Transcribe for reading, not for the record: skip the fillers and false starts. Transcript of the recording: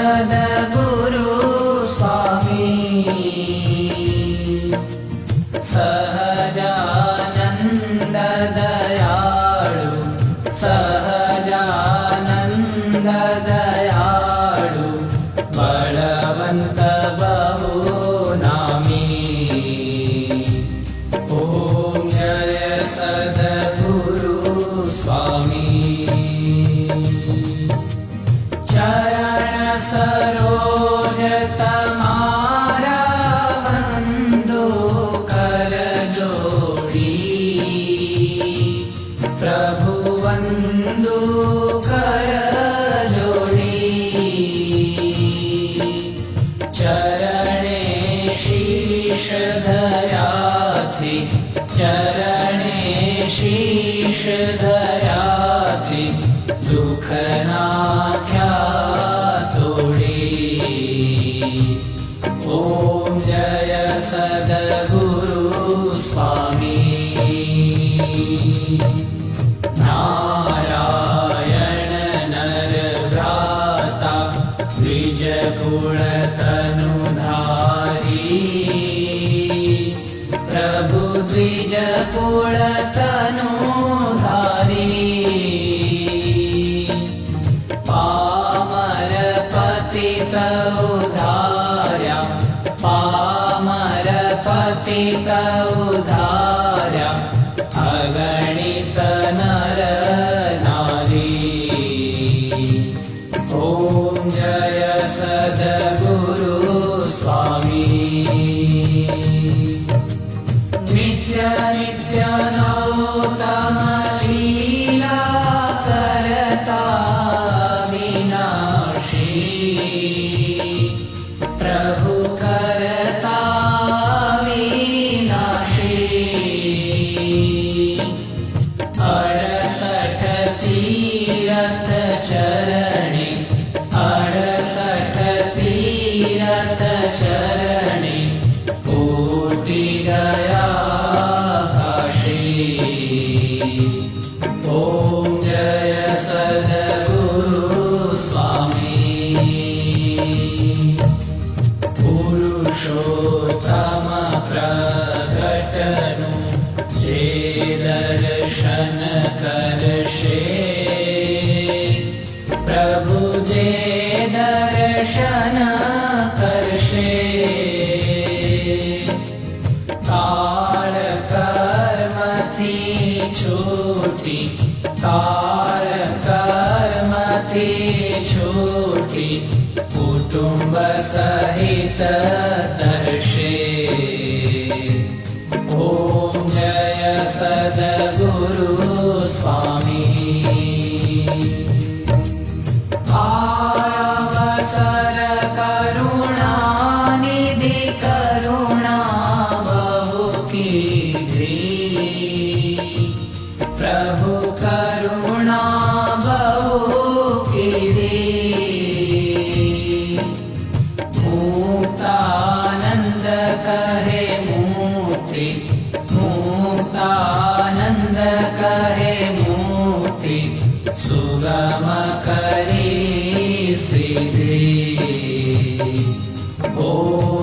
सद्गुरु स्वामी सहजानंद दयाळु सहजानंद दयाळु बलवंत बहुनामी। ओम जय सद्गुरु स्वामी। चरण सरोज तमारा वंदो कर जोड़ी प्रभु वंदो कर जोड़ी। चरणे शीश धरा थी चरणे शीश धरा थी दुख नाख्या तोड़ी। ओम जय सद्गुरु स्वामी। नारायण नर भ्राता द्विज कुल तनुधारी प्रभु द्विज कुल तनुधारी। पामर पतित उद्धार्या पामर पतित उद्धार्या अगणित नर नारी। ओम जय सद्गुरु स्वामी। नित्य नित्य नौतम लीला करता विनाशी प्रभु करता विनाशी। 68 तीरथ चरणे 68 तीरथ चरणे कोटि गया काशी। ओम जय सद्गुरु स्वामी। पुरुषोत्तम प्रगटनु जे दर्शन करशे प्रभु जे दर्शन करशे। काल कर्म थी छूटी काल कर्म थी छूटी कुटुंब सहित दर्शे। ओम जय सद्गुरु स्वामी। आयावसर करुणा निधि करुणा बहु कीधी प्रभु करुणा बहु कीधी। मुक्तानंद कहे मुक्ति मुक्तानंद कहे मुक्ति सुगम करी सिद्धि। ओम